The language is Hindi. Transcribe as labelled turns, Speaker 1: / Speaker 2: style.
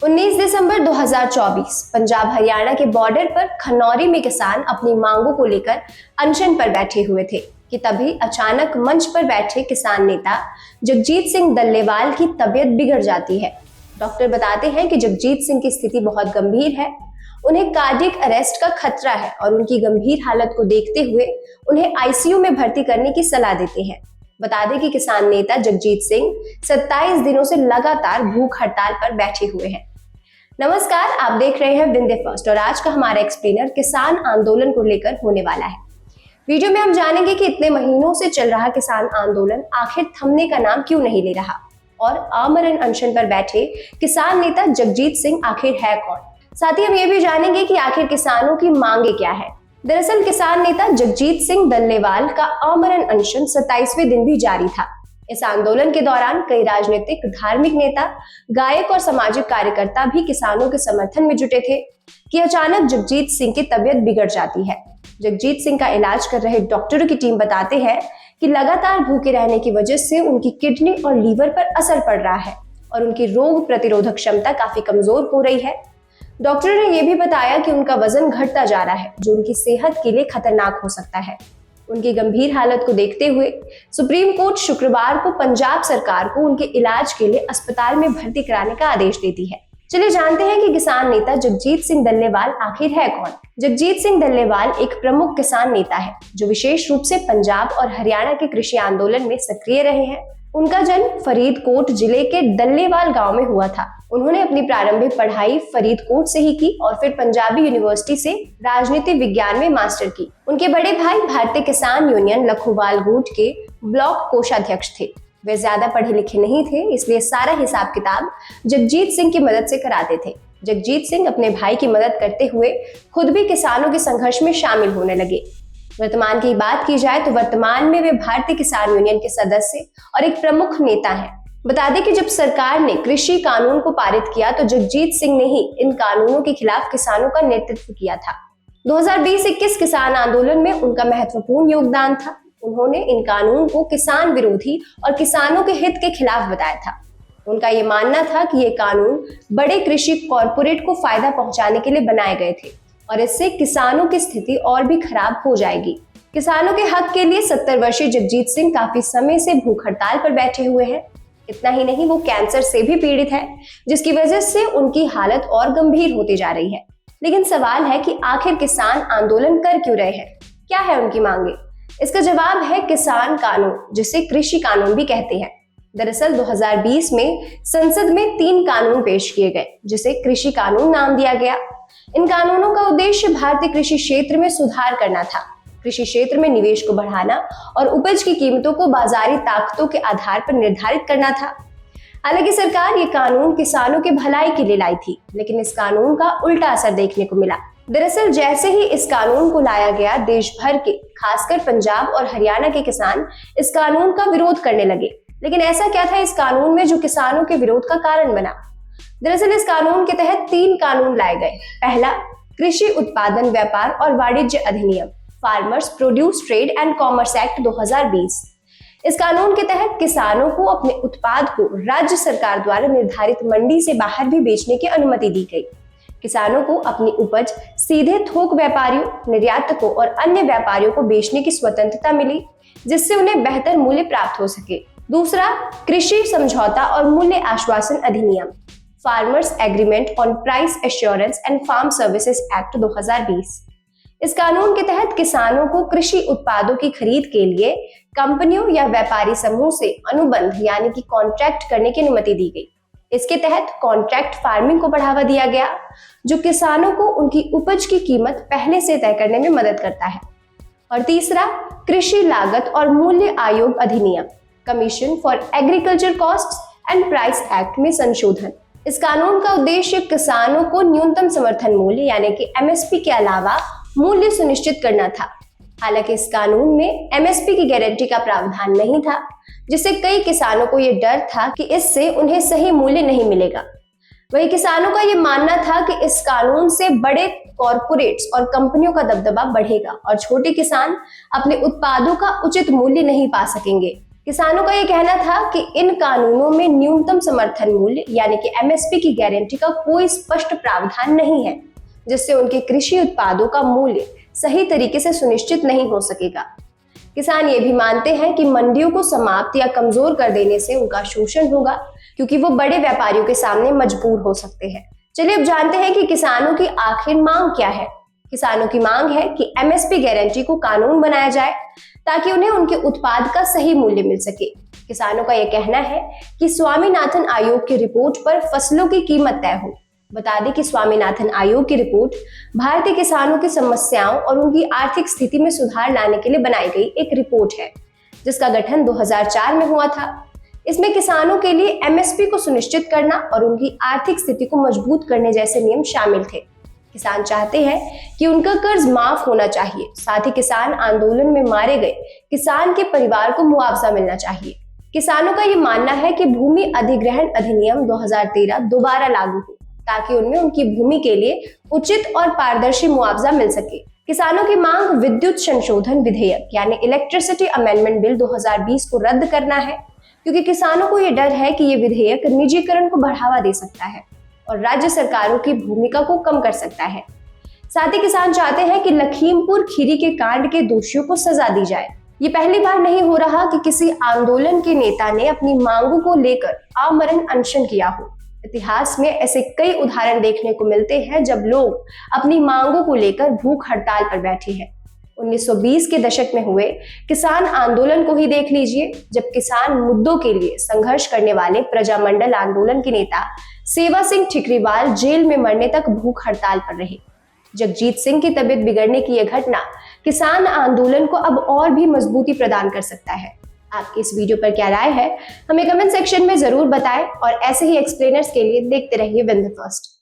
Speaker 1: 19 दिसंबर 2024 पंजाब हरियाणा के बॉर्डर पर खनौरी में किसान अपनी मांगों को लेकर अनशन पर बैठे हुए थे कि तभी अचानक मंच पर बैठे किसान नेता जगजीत सिंह डल्लेवाल की तबीयत बिगड़ जाती है। डॉक्टर बताते हैं कि जगजीत सिंह की स्थिति बहुत गंभीर है, उन्हें कार्डियक अरेस्ट का खतरा है और उनकी गंभीर हालत को देखते हुए उन्हें आईसीयू में भर्ती करने की सलाह देते हैं। बता दें कि किसान नेता जगजीत सिंह 27 दिनों से लगातार भूख हड़ताल पर बैठे हुए हैं। नमस्कार, आप देख रहे हैं विंध्य फर्स्ट और आज का हमारा एक्सप्लेनर किसान आंदोलन को लेकर होने वाला है। वीडियो में हम जानेंगे कि इतने महीनों से चल रहा किसान आंदोलन आखिर थमने का नाम क्यों नहीं ले रहा और आमरण अनशन पर बैठे किसान नेता जगजीत सिंह आखिर है कौन। साथ ही हम ये भी जानेंगे कि आखिर किसानों की मांगे क्या है। दरअसल किसान नेता जगजीत सिंह डल्लेवाल का आमरण अनशन 27वें दिन भी जारी था। इस आंदोलन के दौरान कई राजनीतिक, धार्मिक नेता, गायक और सामाजिक कार्यकर्ता भी किसानों के समर्थन में जुटे थे कि अचानक जगजीत सिंह की तबीयत बिगड़ जाती है। जगजीत सिंह का इलाज कर रहे डॉक्टरों की टीम बताते हैं कि लगातार भूखे रहने की वजह से उनकी किडनी और लीवर पर असर पड़ रहा है और उनकी रोग प्रतिरोधक क्षमता काफी कमजोर हो रही है। डॉक्टरों ने यह भी बताया कि उनका वजन घटता जा रहा है, जो उनकी सेहत के लिए खतरनाक हो सकता है। उनकी गंभीर हालत को देखते हुए सुप्रीम कोर्ट शुक्रवार को पंजाब सरकार को उनके इलाज के लिए अस्पताल में भर्ती कराने का आदेश देती है। चलिए जानते हैं कि किसान नेता जगजीत सिंह डल्लेवाल आखिर है कौन। जगजीत सिंह डल्लेवाल एक प्रमुख किसान नेता है जो विशेष रूप से पंजाब और हरियाणा के कृषि आंदोलन में सक्रिय रहे हैं। उनका जन्म फरीदकोट जिले के डल्लेवाल गांव में हुआ था। उन्होंने अपनी प्रारंभिक पढ़ाई फरीदकोट से ही की और फिर पंजाबी यूनिवर्सिटी से राजनीति विज्ञान में मास्टर की। उनके बड़े भाई भारतीय किसान यूनियन लखोवाल गुट के ब्लॉक कोषाध्यक्ष थे। वे ज्यादा पढ़े लिखे नहीं थे, इसलिए सारा हिसाब किताब जगजीत सिंह की मदद से कराते थे। जगजीत सिंह अपने भाई की मदद करते हुए खुद भी किसानों के संघर्ष में शामिल होने लगे। वर्तमान की बात की जाए तो वर्तमान में वे भारतीय किसान यूनियन के सदस्य और एक प्रमुख नेता हैं। बता दें कि जब सरकार ने कृषि कानून को पारित किया तो जगजीत सिंह ने ही इन कानूनों के खिलाफ किसानों का नेतृत्व किया था। 2020-21 किसान आंदोलन में उनका महत्वपूर्ण योगदान था। उन्होंने इन कानून को किसान विरोधी और किसानों के हित के खिलाफ बताया था। उनका ये मानना था कि ये कानून बड़े कृषि कॉरपोरेट को फायदा पहुंचाने के लिए बनाए गए थे और इससे किसानों की स्थिति और भी खराब हो जाएगी। किसानों के हक के लिए 70 वर्षीय जगजीत सिंह काफी समय से भूख हड़ताल पर बैठे हुए हैं। इतना ही नहीं, वो कैंसर से भी पीड़ित है, जिसकी वजह से उनकी हालत और गंभीर होती जा रही है। लेकिन सवाल है कि आखिर किसान आंदोलन कर क्यों रहे हैं, क्या है उनकी मांगे। इसका जवाब है किसान कानून, जिसे कृषि कानून भी कहते हैं। दरअसल 2020 में संसद में 3 कानून पेश किए गए, जिसे कृषि कानून नाम दिया गया। इन कानूनों का उद्देश्य भारतीय कृषि क्षेत्र में सुधार करना था, कृषि क्षेत्र में निवेश को बढ़ाना और उपज की कीमतों को बाजारी ताकतों के आधार पर निर्धारित करना था। हालांकि सरकार ये कानून किसानों की भलाई के लिए लाई थी, लेकिन इस कानून का उल्टा असर देखने को मिला। दरअसल जैसे ही इस कानून को लाया गया, देश भर के, खासकर पंजाब और हरियाणा के किसान इस कानून का विरोध करने लगे। लेकिन ऐसा क्या था इस कानून में जो किसानों के विरोध का कारण बना। दरअसल इस कानून के तहत 3 कानून लाए गए। पहला, कृषि उत्पादन, व्यापार और वाणिज्य अधिनियम, farmers produce trade and commerce act 2020। इस कानून के तहत किसानों को अपने उत्पाद को राज्य सरकार द्वारा निर्धारित मंडी से बाहर भी बेचने की अनुमति दी गई। किसानों को अपनी उपज सीधे थोक व्यापारियों, निर्यातकों और अन्य व्यापारियों को बेचने की स्वतंत्रता मिली, जिससे उन्हें बेहतर मूल्य प्राप्त हो सके। दूसरा, कृषि समझौता और मूल्य आश्वासन अधिनियम, farmers agreement on price assurance and farm services act 2020। इस कानून के तहत किसानों को कृषि उत्पादों की खरीद के लिए कंपनियों या व्यापारी समूह से अनुबंध यानी कि कॉन्ट्रैक्ट करने की अनुमति दी गई। इसके तहत कॉन्ट्रैक्ट फार्मिंग को बढ़ावा दिया गया, जो किसानों को उनकी उपज की कीमत पहले से तय करने में मदद करता है। और तीसरा, कृषि लागत और मूल्य आयोग अधिनियम, commission for agriculture costs and price act में संशोधन। इस कानून का उद्देश्य किसानों को न्यूनतम समर्थन मूल्य यानी कि एमएसपी के अलावा मूल्य सुनिश्चित करना था। हालांकि इस कानून में एमएसपी की गारंटी का प्रावधान नहीं था, जिससे कई किसानों को यह डर था कि इससे उन्हें सही मूल्य नहीं मिलेगा। वही किसानों का यह मानना था कि इस कानून से बड़े कॉरपोरेट्स और कंपनियों का दबदबा बढ़ेगा और छोटे किसान अपने उत्पादों का उचित मूल्य नहीं पा सकेंगे। किसानों का ये कहना था कि इन कानूनों में न्यूनतम समर्थन मूल्य यानी कि एमएसपी की गारंटी का कोई स्पष्ट प्रावधान नहीं है, जिससे उनके कृषि उत्पादों का मूल्य सही तरीके से सुनिश्चित नहीं हो सकेगा। किसान ये भी मानते हैं कि मंडियों को समाप्त या कमजोर कर देने से उनका शोषण होगा, क्योंकि वो बड़े व्यापारियों के सामने मजबूर हो सकते हैं। चलिए अब जानते हैं कि किसानों की आखिर मांग क्या है। किसानों की मांग है कि एमएसपी गारंटी को कानून बनाया जाए ताकि उन्हें उनके उत्पाद का सही मूल्य मिल सके। किसानों का यह कहना है कि स्वामीनाथन आयोग की रिपोर्ट पर फसलों की कीमत तय हो। बता दें कि स्वामीनाथन आयोग की रिपोर्ट भारतीय किसानों की समस्याओं और उनकी आर्थिक स्थिति में सुधार लाने के लिए बनाई गई एक रिपोर्ट है, जिसका गठन 2004 में हुआ था। इसमें किसानों के लिए एमएसपी को सुनिश्चित करना और उनकी आर्थिक स्थिति को मजबूत करने जैसे नियम शामिल थे। किसान चाहते हैं कि उनका कर्ज माफ होना चाहिए, साथ ही किसान आंदोलन में मारे गए किसान के परिवार को मुआवजा मिलना चाहिए। किसानों का ये मानना है कि भूमि अधिग्रहण अधिनियम 2013 दोबारा लागू हो, ताकि उनमें उनकी भूमि के लिए उचित और पारदर्शी मुआवजा मिल सके। किसानों की मांग विद्युत संशोधन विधेयक यानी इलेक्ट्रिसिटी अमेंडमेंट बिल 2020 को रद्द करना है, क्योंकि किसानों को ये डर है कि ये विधेयक निजीकरण को बढ़ावा दे सकता है और राज्य सरकारों की भूमिका को कम कर सकता है। साथ ही किसान चाहते हैं कि लखीमपुर खीरी के कांड के दोषियों को सजा दी जाए। ये पहली बार नहीं हो रहा कि किसी आंदोलन के नेता ने अपनी मांगों को लेकर आमरण अनशन किया हो। इतिहास में ऐसे कई उदाहरण देखने को मिलते हैं जब लोग अपनी मांगों को लेकर भूख हड़ताल पर बैठे हैं। 1920 के दशक में हुए किसान आंदोलन को ही देख लीजिए, जब किसान मुद्दों के लिए संघर्ष करने वाले प्रजामंडल आंदोलन के नेता सेवा सिंह ठिकरीवाल जेल में मरने तक भूख हड़ताल पर रहे। जगजीत सिंह की तबीयत बिगड़ने की यह घटना किसान आंदोलन को अब और भी मजबूती प्रदान कर सकता है। आपकी इस वीडियो पर क्या राय है, हमें कमेंट सेक्शन में जरूर बताएं और ऐसे ही एक्सप्लेनर्स के लिए देखते रहिए विंध्य फर्स्ट।